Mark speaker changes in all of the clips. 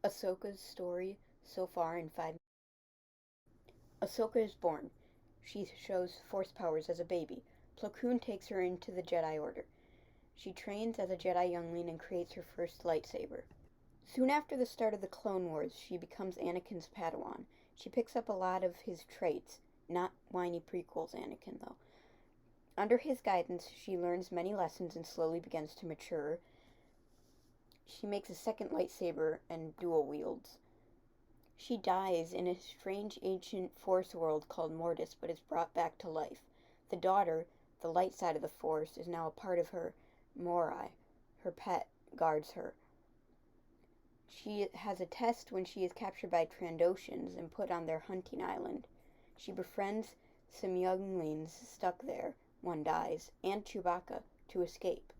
Speaker 1: Ahsoka's story so far in 5 Ahsoka is born. She shows Force powers as a baby. Plo Koon takes her into the Jedi Order. She trains as a Jedi youngling and creates her first lightsaber. Soon after the start of the Clone Wars, she becomes Anakin's Padawan. She picks up a lot of his traits, not whiny prequels Anakin, though. Under his guidance, she learns many lessons and slowly begins to mature. She makes a second lightsaber and dual wields. She dies in a strange ancient Force world called Mortis, but is brought back to life. The daughter, the light side of the Force, is now a part of her. Morai, her pet, guards her. She has a test when she is captured by Trandoshans and put on their hunting island. She befriends some younglings stuck there, one dies, and Chewbacca, to escape.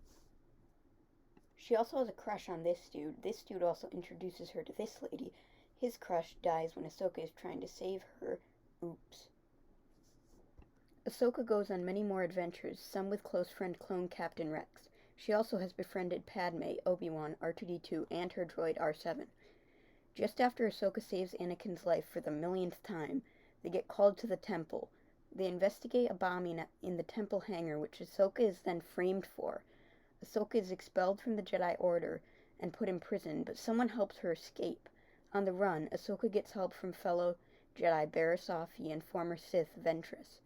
Speaker 1: She also has a crush on this dude. This dude also introduces her to this lady. His crush dies when Ahsoka is trying to save her. Oops. Ahsoka goes on many more adventures, some with close friend clone Captain Rex. She also has befriended Padme, Obi-Wan, R2-D2, and her droid R7. Just after Ahsoka saves Anakin's life for the millionth time, they get called to the temple. They investigate a bombing in the temple hangar, which Ahsoka is then framed for. Ahsoka is expelled from the Jedi Order and put in prison, but someone helps her escape. On the run, Ahsoka gets help from fellow Jedi Barriss Offee and former Sith Ventress.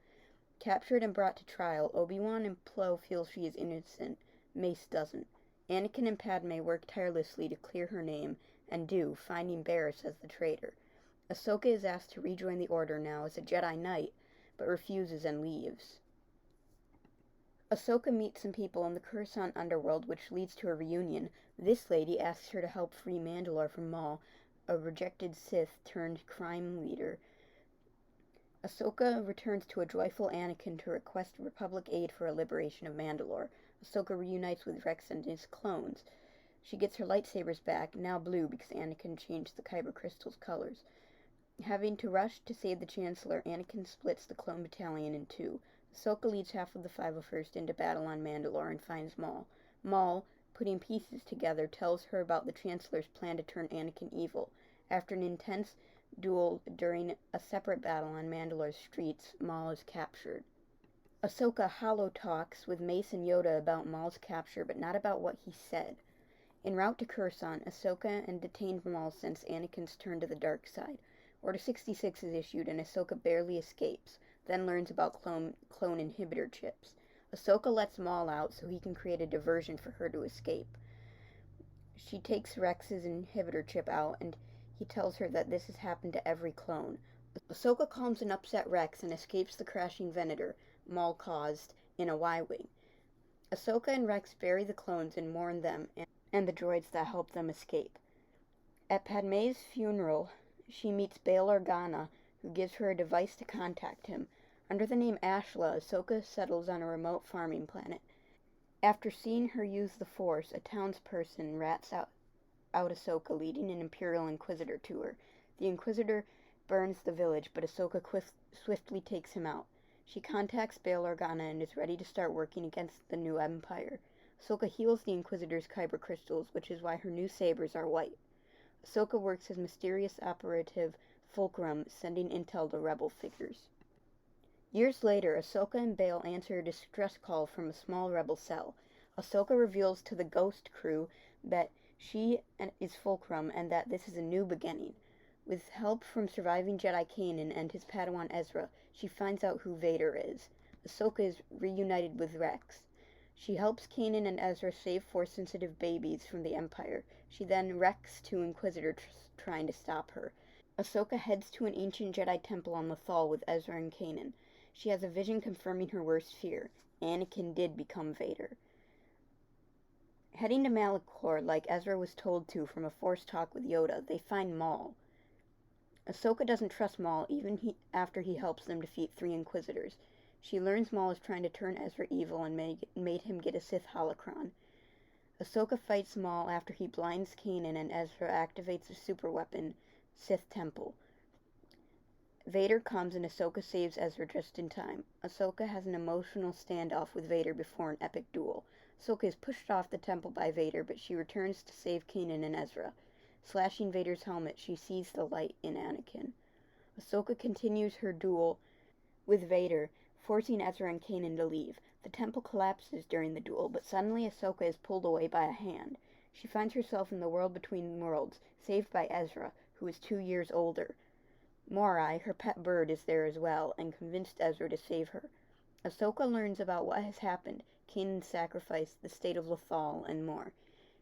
Speaker 1: Captured and brought to trial, Obi-Wan and Plo feel she is innocent. Mace doesn't. Anakin and Padme work tirelessly to clear her name, and do, finding Barriss as the traitor. Ahsoka is asked to rejoin the Order now as a Jedi Knight, but refuses and leaves. Ahsoka meets some people in the Coruscant underworld, which leads to a reunion. This lady asks her to help free Mandalore from Maul, a rejected Sith turned crime leader. Ahsoka returns to a joyful Anakin to request Republic aid for a liberation of Mandalore. Ahsoka reunites with Rex and his clones. She gets her lightsabers back, now blue because Anakin changed the kyber crystal's colors. Having to rush to save the Chancellor, Anakin splits the clone battalion in two. Ahsoka leads half of the 501st into battle on Mandalore and finds Maul. Maul, putting pieces together, tells her about the Chancellor's plan to turn Anakin evil. After an intense duel during a separate battle on Mandalore's streets, Maul is captured. Ahsoka holo-talks with Mace and Yoda about Maul's capture, but not about what he said. En route to Coruscant, Ahsoka and detained Maul sense Anakin's turn to the dark side. Order 66 is issued, and Ahsoka barely escapes, then learns about clone inhibitor chips. Ahsoka lets Maul out so he can create a diversion for her to escape. She takes Rex's inhibitor chip out, and he tells her that this has happened to every clone. Ahsoka calms an upset Rex and escapes the crashing Venator Maul caused in a Y-Wing. Ahsoka and Rex bury the clones and mourn them and the droids that helped them escape. At Padme's funeral, she meets Bail Organa, who gives her a device to contact him. Under the name Ashla, Ahsoka settles on a remote farming planet. After seeing her use the Force, a townsperson rats out Ahsoka, leading an Imperial Inquisitor to her. The Inquisitor burns the village, but Ahsoka swiftly takes him out. She contacts Bail Organa and is ready to start working against the new Empire. Ahsoka heals the Inquisitor's kyber crystals, which is why her new sabers are white. Ahsoka works as mysterious operative Fulcrum, sending intel to rebel figures. Years later, Ahsoka and Bail answer a distress call from a small rebel cell. Ahsoka reveals to the Ghost crew that she is Fulcrum and that this is a new beginning. With help from surviving Jedi Kanan and his Padawan Ezra, she finds out who Vader is. Ahsoka is reunited with Rex. She helps Kanan and Ezra save Force-sensitive babies from the Empire. She then wrecks two Inquisitors trying to stop her. Ahsoka heads to an ancient Jedi temple on Lothal with Ezra and Kanan. She has a vision confirming her worst fear. Anakin did become Vader. Heading to Malachor, like Ezra was told to from a Force talk with Yoda, they find Maul. Ahsoka doesn't trust Maul even after he helps them defeat 3 Inquisitors. She learns Maul is trying to turn Ezra evil and made him get a Sith holocron. Ahsoka fights Maul after he blinds Kanan and Ezra activates a super weapon, Sith Temple. Vader comes and Ahsoka saves Ezra just in time. Ahsoka has an emotional standoff with Vader before an epic duel. Ahsoka is pushed off the temple by Vader, but she returns to save Kanan and Ezra. Slashing Vader's helmet, she sees the light in Anakin. Ahsoka continues her duel with Vader, forcing Ezra and Kanan to leave. The temple collapses during the duel, but suddenly Ahsoka is pulled away by a hand. She finds herself in the world between worlds, saved by Ezra, who is 2 years older. Morai, her pet bird, is there as well, and convinced Ezra to save her. Ahsoka learns about what has happened, Kanan's sacrifice, the state of Lothal, and more.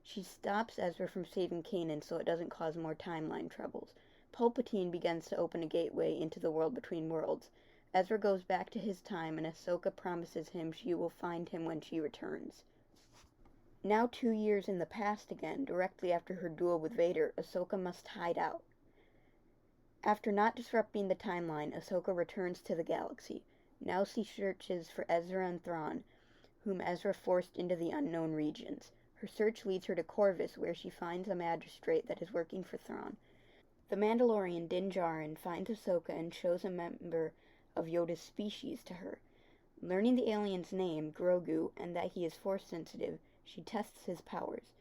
Speaker 1: She stops Ezra from saving Kanan so it doesn't cause more timeline troubles. Palpatine begins to open a gateway into the world between worlds. Ezra goes back to his time, and Ahsoka promises him she will find him when she returns. Now 2 years in the past again, directly after her duel with Vader, Ahsoka must hide out. After not disrupting the timeline, Ahsoka returns to the galaxy. Now she searches for Ezra and Thrawn, whom Ezra forced into the unknown regions. Her search leads her to Corvus, where she finds a magistrate that is working for Thrawn. The Mandalorian Din Djarin finds Ahsoka and shows a member of Yoda's species to her. Learning the alien's name, Grogu, and that he is Force-sensitive, she tests his powers.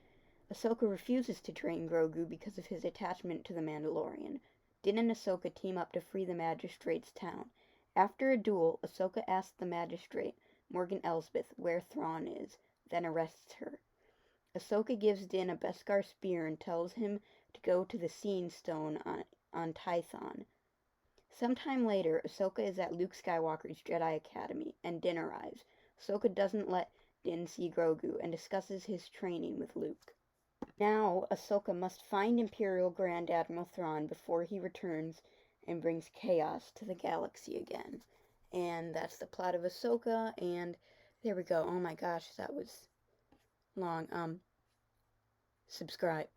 Speaker 1: Ahsoka refuses to train Grogu because of his attachment to the Mandalorian. Din and Ahsoka team up to free the magistrate's town. After a duel, Ahsoka asks the magistrate, Morgan Elsbeth, where Thrawn is, then arrests her. Ahsoka gives Din a Beskar spear and tells him to go to the Seeing Stone on Tython. Sometime later, Ahsoka is at Luke Skywalker's Jedi Academy, and Din arrives. Ahsoka doesn't let Din see Grogu and discusses his training with Luke. Now, Ahsoka must find Imperial Grand Admiral Thrawn before he returns and brings chaos to the galaxy again. And that's the plot of Ahsoka, and there we go. Oh my gosh, that was long. Subscribe.